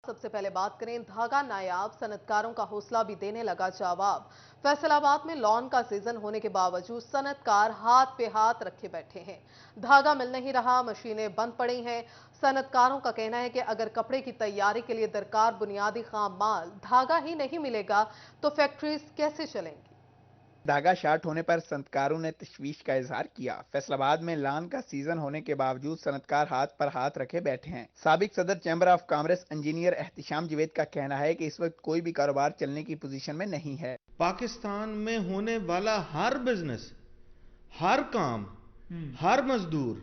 सबसे पहले बात करें धागा नायाब सनतकारों का हौसला भी देने लगा जवाब। फैसलाबाद में लॉन का सीजन होने के बावजूद सनतकार हाथ पे हाथ रखे बैठे हैं। धागा मिल नहीं रहा, मशीनें बंद पड़ी हैं। सनतकारों का कहना है कि अगर कपड़े की तैयारी के लिए दरकार बुनियादी खाम माल धागा ही नहीं मिलेगा तो फैक्ट्रीज कैसे चलेंगी। धागा शार्ट होने पर सनतकारों ने तशवीश का इजहार किया। फैसलाबाद में लान का सीजन होने के बावजूद सनतकार हाथ पर हाथ रखे बैठे हैं। साबिक सदर chamber of commerce engineer Ehtisham Javed का कहना है कि इस वक्त कोई भी कारोबार चलने की पोजीशन में नहीं है। पाकिस्तान में होने वाला हर बिजनेस, हर काम, हर मजदूर,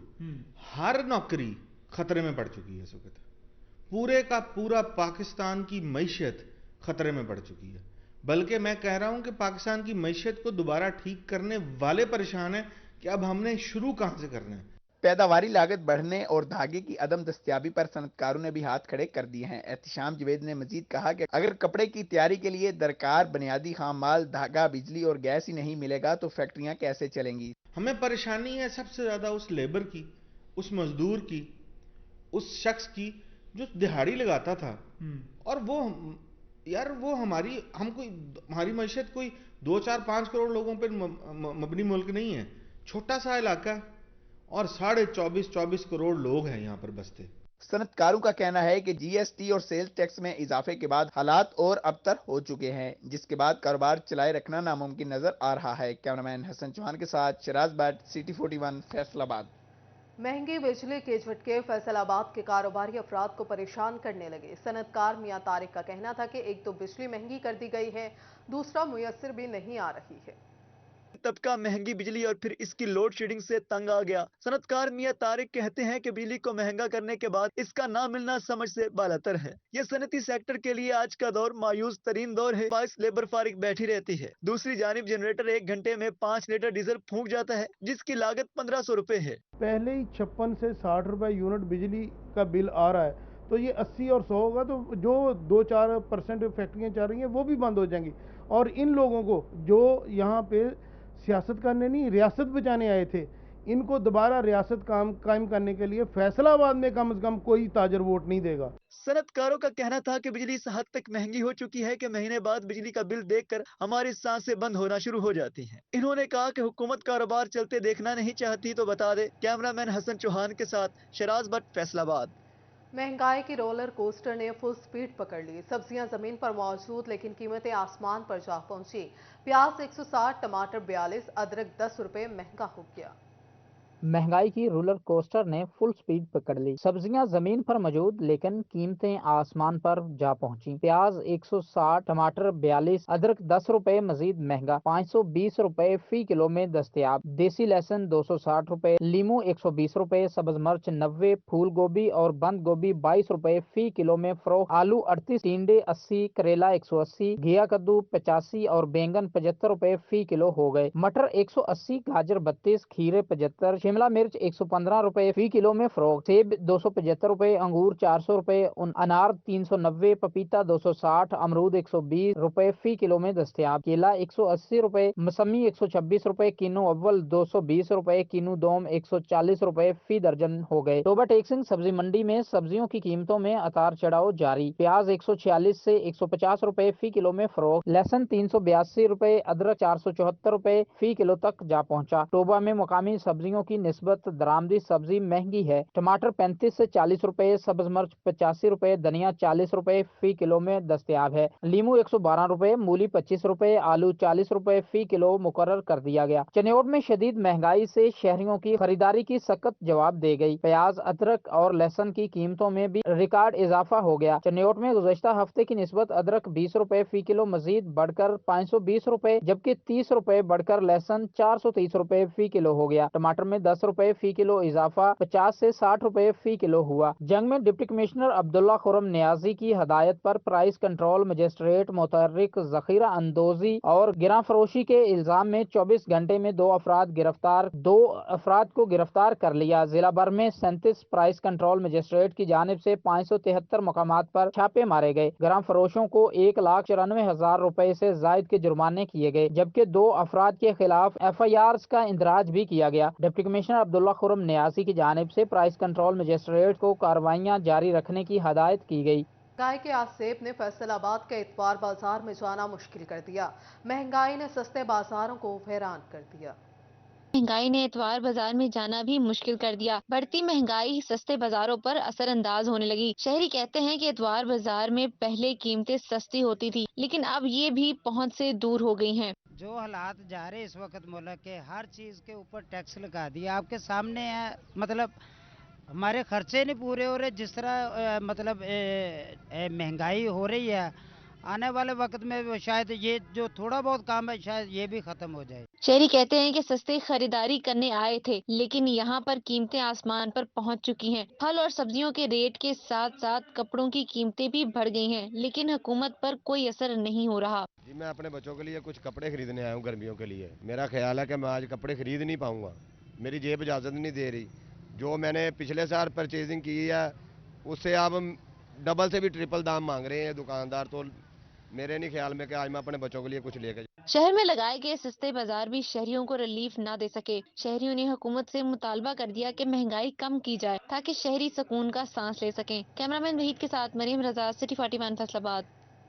हर नौकरी खतरे में पड़ चुकी है। इस वक्त पूरे का पूरा पाकिस्तान की मईशत खतरे में पड़ चुकी है। बल्कि मैं कह रहा हूं कि पाकिस्तान की मईशत को दोबारा ठीक करने वाले परेशान हैं कि अब हमने शुरू कहां से करना है। पैदावारी लागत बढ़ने और धागे की अदम दस्तयाबी पर सनतकारों ने भी हाथ खड़े कर दिए हैं। एहतिशाम जवेद ने मजीद कहा कि अगर कपड़े की तैयारी के लिए दरकार बुनियादी खाम माल धागा, बिजली और गैस ही नहीं मिलेगा तो फैक्ट्रियां कैसे चलेंगी। हमें परेशानी है सबसे ज्यादा उस लेबर की, उस मजदूर की, उस शख्स की जो दिहाड़ी लगाता था। और वो यार वो हमारी मईशत कोई 2, 4, 5 करोड़ लोगों पर मबनी मुल्क नहीं है। छोटा सा इलाका और 24.5 करोड़ लोग हैं यहाँ पर बसते। सनतकारों का कहना है कि जीएसटी और सेल्स टैक्स में इजाफे के बाद हालात और अबतर हो चुके हैं, जिसके बाद कारोबार चलाए रखना नामुमकिन नजर आ रहा है। कैमरामैन हसन चौहान के साथ शराज भट्ट, सिटी 41, फैसलाबाद। महंगी बिजली के झटके फैसलाबाद के कारोबारी अफराद को परेशान करने लगे। सनतकार मियां तारिक का कहना था कि एक तो बिजली महंगी कर दी गई है, दूसरा मुयस्सर भी नहीं आ रही है। तबका महंगी बिजली और फिर इसकी लोड शेडिंग से तंग आ गया। सनतकार मियां तारिक कहते हैं कि बिजली को महंगा करने के बाद इसका ना मिलना समझ से बालातर है। यह सनती सेक्टर के लिए आज का दौर मायूस तरीन दौर है। 22 लेबर फारिग बैठी रहती है। दूसरी जानिब जनरेटर 1 घंटे में 5 लीटर डीजल फूंक जाता है, जिसकी लागत 1500 रुपए है। पहले ही 56 से 60 रुपए यूनिट बिजली का बिल आ रहा है, तो ये 80 और 100 होगा तो जो 2-4% फैक्ट्रियाँ चल रही हैं वो भी बंद हो जाएंगी। और इन लोगों को जो यहाँ पे सियासत करने नहीं रियासत बचाने आए थे, इनको दोबारा रियासत कायम करने के लिए फैसलाबाद में कम से कम कोई ताजर वोट नहीं देगा। सनतकारों का कहना था कि बिजली इस हद तक महंगी हो चुकी है कि महीने बाद बिजली का बिल देखकर हमारी सांसें बंद होना शुरू हो जाती हैं। इन्होंने कहा कि हुकूमत कारोबार चलते देखना नहीं चाहती तो बता दे। कैमरामैन हसन चौहान के साथ शराज भट्ट, फैसलाबाद। महंगाई की रोलर कोस्टर ने फुल स्पीड पकड़ ली। सब्जियां जमीन पर मौजूद लेकिन कीमतें आसमान पर जा पहुंची। प्याज 160, टमाटर 42, अदरक 10 रुपए महंगा हो गया। महंगाई की रोलर कोस्टर ने फुल स्पीड पकड़ ली। सब्जियां जमीन पर मौजूद लेकिन कीमतें आसमान पर जा पहुंची। प्याज 160, टमाटर 42, अदरक 10 रुपए मजीद महंगा 520 रुपए फी किलो में दस्तयाब। देसी लहसुन 260 रुपए, लीमू 120 रुपए, सब्ज मिर्च 90, फूल गोभी और बंद गोभी 22 रुपए फी किलो में फरोख्त। आलू 38, टिंडे 80, करेला 180, घिया कद्दू 85 और बैंगन 75 रुपए फी किलो हो गए। मटर 180, गाजर 32, खीरे 75, शिमला मिर्च 115 रुपए फी किलो में फरोख्त। सेब 275 रुपए, अंगूर 400 रुपए, अनार 390, पपीता 260, अमरूद 120 रुपए फी किलो में दस्तयाब। केला 180 रुपए, मौसमी 126 रुपए, किन्नू अव्वल 220 रुपए, किन्नू दोम 140 रुपए फी दर्जन हो गए। टोबा टेक्सिंग सब्जी मंडी में सब्जियों की कीमतों में उतार चढ़ाव जारी। प्याज 146 से 150 रुपए फी किलो में फरोख्त। लहसुन 382 रुपए, अदरक 474 रुपए फी किलो तक जा पहुंचा। टोबा में मुकामी सब्जियों की निस्बत दरामदी सब्जी महंगी है। टमाटर 35 से 40 रुपए, सब्ज मिर्च 85 रुपए, धनिया 40 रुपए फी किलो में दस्तयाब है। लीमू 112 रुपए, मूली 25 रुपए, आलू 40 रुपए फी किलो मुकर्रर कर दिया गया। चनियोट में शदीद महंगाई से शहरियों की खरीदारी की सख्त जवाब दे गई। प्याज, अदरक और लहसुन की कीमतों में भी रिकॉर्ड इजाफा हो गया। चनियोट में गुज़श्ता हफ्ते की निस्बत अदरक 20 रुपए फी किलो मजीद बढ़कर 520 रुपए, जबकि 30 रुपए बढ़कर लहसुन 430 रुपए फी किलो हो गया। टमाटर में 10 रुपए फी किलो इजाफा 50 से 60 रुपए फी किलो हुआ। जंग में डिप्टी कमिश्नर अब्दुल्ला खुरम नियाजी की हदायत पर प्राइस कंट्रोल मजिस्ट्रेट मुतहर्रिक जखीरा अंदोजी और गिरा फरोशी के इल्जाम में 24 घंटे में दो अफराद को गिरफ्तार कर लिया। जिला भर में 37 प्राइस कंट्रोल मजिस्ट्रेट की जानिब से 573 मकामात पर छापे मारे गए। गिरा फरोशों को 1,94,000 रुपए से जायद के जुर्माने किए गए, जबकि 2 अफराद के खिलाफ FIRs का इंदराज भी किया गया। डिप्टी कमिश्नर अब्दुल्ला खुरम नियाजी की जानिब से प्राइस कंट्रोल मजिस्ट्रेट को कार्रवाइयां जारी रखने की हदायत की गई। महंगाई के आसेब ने फैसलाबाद के इतवार बाजार में जाना मुश्किल कर दिया। महंगाई ने सस्ते बाजारों को हैरान कर दिया। महंगाई ने इतवार बाजार में जाना भी मुश्किल कर दिया। बढ़ती महंगाई सस्ते बाजारों पर असरअंदाज होने लगी। शहरी कहते हैं कि इतवार बाजार में पहले कीमतें सस्ती होती थी, लेकिन अब ये भी पहुंच से दूर हो गई हैं। जो हालात जा रहे इस वक्त मुल्क के, हर चीज के ऊपर टैक्स लगा दिया। आपके सामने है, मतलब हमारे खर्चे नहीं पूरे हो रहे। जिस तरह महंगाई हो रही है, आने वाले वक्त में शायद ये जो थोड़ा बहुत काम है शायद ये भी खत्म हो जाए। शहरी कहते हैं कि सस्ते खरीदारी करने आए थे, लेकिन यहाँ पर कीमतें आसमान पर पहुँच चुकी हैं। फल और सब्जियों के रेट के साथ साथ कपड़ों की कीमतें भी बढ़ गई हैं, लेकिन हुकूमत पर कोई असर नहीं हो रहा। जी, मैं अपने बच्चों के लिए कुछ कपड़े खरीदने आया हूँ गर्मियों के लिए। मेरा ख्याल है कि मैं आज कपड़े खरीद नहीं पाऊंगा, मेरी जेब इजाज़त नहीं दे रही। जो मैंने पिछले साल परचेजिंग की है उससे अब डबल से भी ट्रिपल दाम मांग रहे हैं दुकानदार। तो मेरे नहीं ख्याल में कि आज मैं अपने बच्चों के लिए कुछ लेकर। शहर में लगाए गए सस्ते बाजार भी शहरियों को रिलीफ ना दे सके। शहरियों ने हुकूमत से मुतालबा कर दिया कि महंगाई कम की जाए ताकि शहरी सुकून का सांस ले सकें। कैमरामैन वहीद के साथ मरीम रजा, सिटी 41 फैसलाबाद।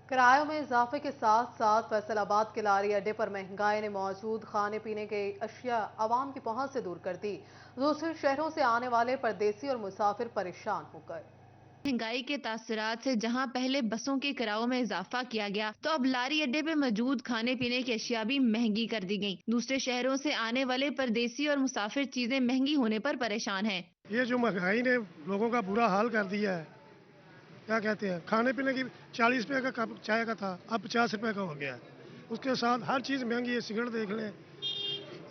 किरायों में इजाफे के साथ साथ फैसलाबाद के लारी अड्डे पर महंगाई ने मौजूद खाने पीने के अशिया आवाम की पहुंच से दूर कर दी। दूसरे शहरों से आने वाले परदेसी और मुसाफिर परेशान हो गए। महंगाई के तासरात से जहां पहले बसों के किरायों में इजाफा किया गया, तो अब लारी अड्डे पे मौजूद खाने पीने की अशिया भी महंगी कर दी गई। दूसरे शहरों से आने वाले परदेसी और मुसाफिर चीजें महंगी होने पर परेशान हैं। ये जो महंगाई ने लोगों का बुरा हाल कर दिया है, क्या कहते हैं, खाने पीने की 40 रुपये का कप चाय का था, अब 50 रुपये का हो गया है। उसके साथ हर चीज़ महंगी है। सिगरेट देख लें,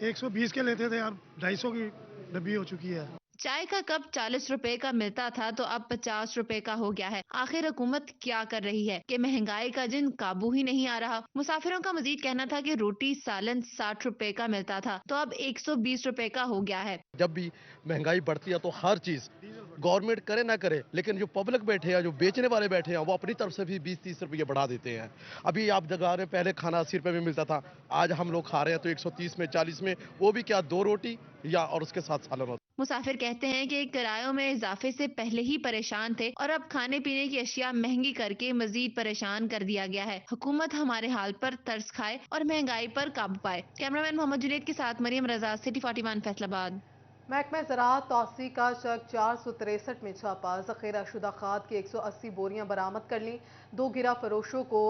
120 के लेते थे, अब 250 की डब्बी हो चुकी है। चाय का कप 40 रुपए का मिलता था तो अब 50 रुपए का हो गया है। आखिर हुकूमत क्या कर रही है कि महंगाई का जिन काबू ही नहीं आ रहा। मुसाफिरों का मजीद कहना था कि रोटी सालन 60 रुपए का मिलता था तो अब 120 रुपए का हो गया है। जब भी महंगाई बढ़ती है तो हर चीज गवर्नमेंट करे ना करे, लेकिन जो पब्लिक बैठे हैं, जो बेचने वाले बैठे हैं, वो अपनी तरफ से भी 20-30 रुपये बढ़ा देते हैं। अभी आप जगह रहे, पहले खाना 80 रुपये में मिलता था, आज हम लोग खा रहे हैं तो 130 में, 40 में, वो भी क्या 2 रोटी या और उसके साथ सालन होता। मुसाफिर कहते हैं कि किरायों में इजाफे से पहले ही परेशान थे और अब खाने पीने की अशिया महंगी करके मजीद परेशान कर दिया गया है। हुकूमत हमारे हाल पर तरस खाए और महंगाई पर काबू पाए। कैमरामैन मोहम्मद जुनेद के साथ मरीम रजा, सिटी 41 फैसलाबाद। महकमा ज़राअत तौसी का चक 463 में छापा। ज़ख़ीरा शुदा खाद की 180 बोरियां बरामद कर ली। 2 गिरा फरोशों को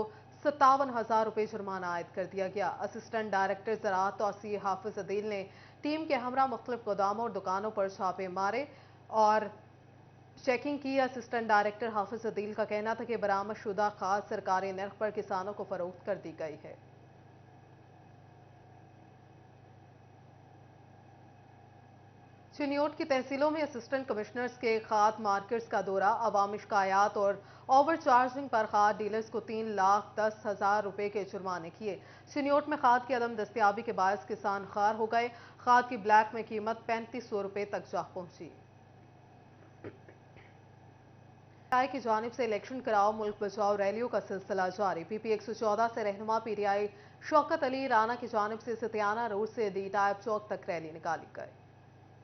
57,000 रुपये जुर्माना आयद कर दिया गया। असिस्टेंट डायरेक्टर ज़राअत तौसी हाफिज अदील ने टीम के हमरा मुख्तलिफ गोदामों और दुकानों पर छापे मारे और चेकिंग की। असिस्टेंट डायरेक्टर हाफिज अदील का कहना था कि बरामद शुदा खाद सरकारी नर्ख पर किसानों को फरोख्त कर दी गई है। चिन्योट की तहसीलों में असिस्टेंट कमिश्नर्स के खाद मार्केट्स का दौरा। अवामी शिकायत और ओवर चार्जिंग पर खाद डीलर्स को 3,10,000 रुपए के जुर्माने किए। चिन्योट में खाद की अदम दस्तियाबी के बायस किसान खार हो गए। खाद की ब्लैक में कीमत 3500 रुपए तक जा पहुंची। पीटीआई की जानिब से इलेक्शन कराओ मुल्क बचाओ रैलियों का सिलसिला जारी। पीपी 114 से रहनुमा पीटीआई शौकत अली राना की जानिब से सतियाना रोड से डी टाइप चौक तक रैली निकाली गई।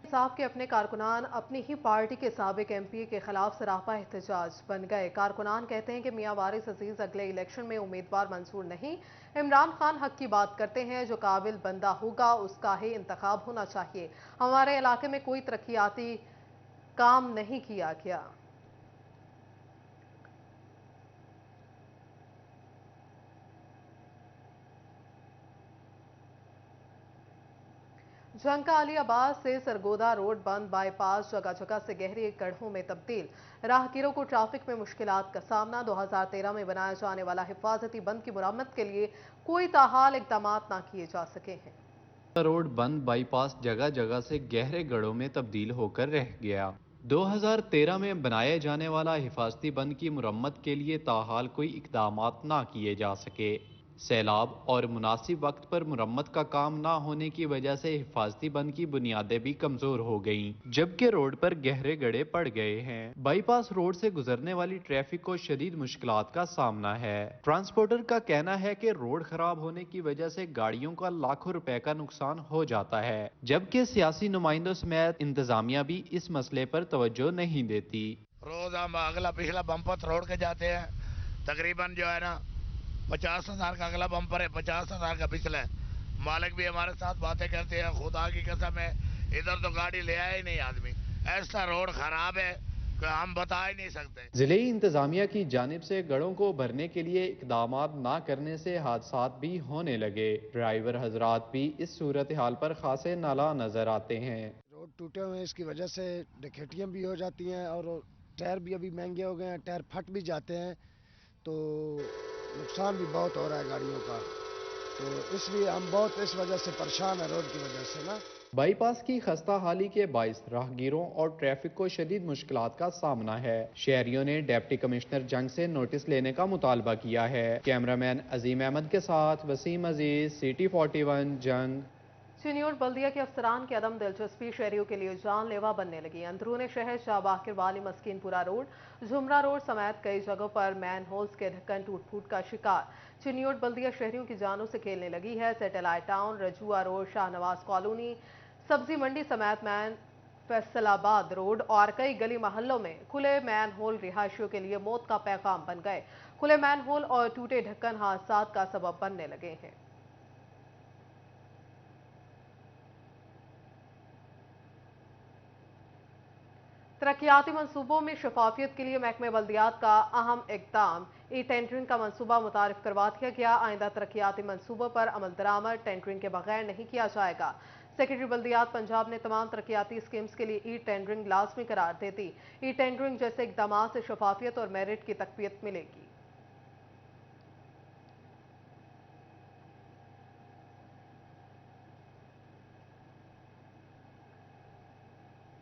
साहब के अपने कारकुनान अपनी ही पार्टी के साबिक एमपी के खिलाफ सरापा एहतजाज बन गए। कारकुनान कहते हैं कि मियां वारिस अजीज अगले इलेक्शन में उम्मीदवार मंजूर नहीं। इमरान खान हक की बात करते हैं, जो काबिल बंदा होगा उसका ही इंतखाब होना चाहिए। हमारे इलाके में कोई तरक्याती काम नहीं किया गया। झंका अलीआबाद से सरगोदा रोड बंद। बाईपास जगह जगह से गहरे गड्ढों में तब्दील। राहगीरों को ट्रैफिक में मुश्किलात का सामना। 2013 में बनाया जाने वाला हिफाजती बंद की मुरम्मत के लिए कोई ताहाल इकदाम ना किए जा सके हैं। रोड बंद बाईपास जगह जगह से गहरे गड्ढों में तब्दील होकर रह गया। 2013 में बनाए जाने वाला हिफाजती बंद की मुरम्मत के लिए ताहाल कोई इकदामात ना किए जा सके। सैलाब और मुनासिब वक्त पर मुरम्मत का काम ना होने की वजह से हिफाजती बंद की बुनियादें भी कमजोर हो गईं, जबकि रोड पर गहरे गड्ढे पड़ गए हैं। बाईपास रोड से गुजरने वाली ट्रैफिक को शदीद मुश्किलात का सामना है। ट्रांसपोर्टर का कहना है कि रोड खराब होने की वजह से गाड़ियों का लाखों रुपए का नुकसान हो जाता है, जबकि सियासी नुमाइंदों समेत इंतजामिया भी इस मसले पर तवज्जो नहीं देती। रोज हम अगला पिछला बम्पर तोड़ के जाते हैं, तकरीबन जो है ना 50,000 का अगला बम्पर है, 50,000 का पिछला है। मालिक भी हमारे साथ बातें करते हैं, खुदा की कसम है इधर तो गाड़ी ले आया ही नहीं आदमी, ऐसा रोड खराब है कि हम बता ही नहीं सकते। जिले इंतजामिया की जानिब से गड़ों को भरने के लिए इकदाम ना करने से हादसात भी होने लगे। ड्राइवर हजरात भी इस सूरत हाल पर खासे नाला नजर आते हैं। रोड टूटे हुए हैं, इसकी वजह से डकैतियाँ भी हो जाती हैं और टायर भी अभी महंगे हो गए हैं, टायर फट भी जाते हैं, तो नुकसान भी बहुत हो रहा है गाड़ियों का। तो इसलिए हम बहुत इस वजह से परेशान हैं रोड की वजह से ना। बाईपास की खस्ता हाली के बाइस राहगीरों और ट्रैफिक को शदीद मुश्किलात का सामना है। शहरियों ने डिप्टी कमिश्नर जंग से नोटिस लेने का मुतालबा किया है। कैमरामैन अजीम अहमद के साथ वसीम अजीज, सिटी 41 जंग। चिन्योट बल्दिया के अफसरान की अदम दिलचस्पी शहरियों के लिए जानलेवा बनने लगी। अंदरूनी शहर शाहबाकिर वाली मस्कीनपुरा रोड, झुमरा रोड समेत कई जगहों पर मैन होल्स के ढक्कन टूट फूट का शिकार। चिन्योट बल्दिया शहरियों की जानों से खेलने लगी है। Satellite town, Rajua road, Shahnawaz colony, Sabzi Mandi समेत मैन फैसलाबाद रोड और कई गली महल्लों में खुले मैन होल रिहायशियों के लिए मौत का पैगाम बन गए। खुले मैन होल और टूटे ढक्कन हादसात का सबब बनने लगे हैं। तरक्याती मंसूबों में शफाफियत के लिए महकमे बल्दियात का अहम इक़दाम, ई टेंडरिंग का मंसूबा मुतारिफ करवा दिया गया। आइंदा तरक्याती मंसूबों पर अमल दरामद टेंडरिंग के बगैर नहीं किया जाएगा। सेक्रेटरी बल्दियात पंजाब ने तमाम तरक्याती स्कीम्स के लिए ई टेंडरिंग लाजमी करार देती। ई टेंडरिंग जैसे इक़दाम से शफाफियत और मेरिट की तक़वियत मिलेगी।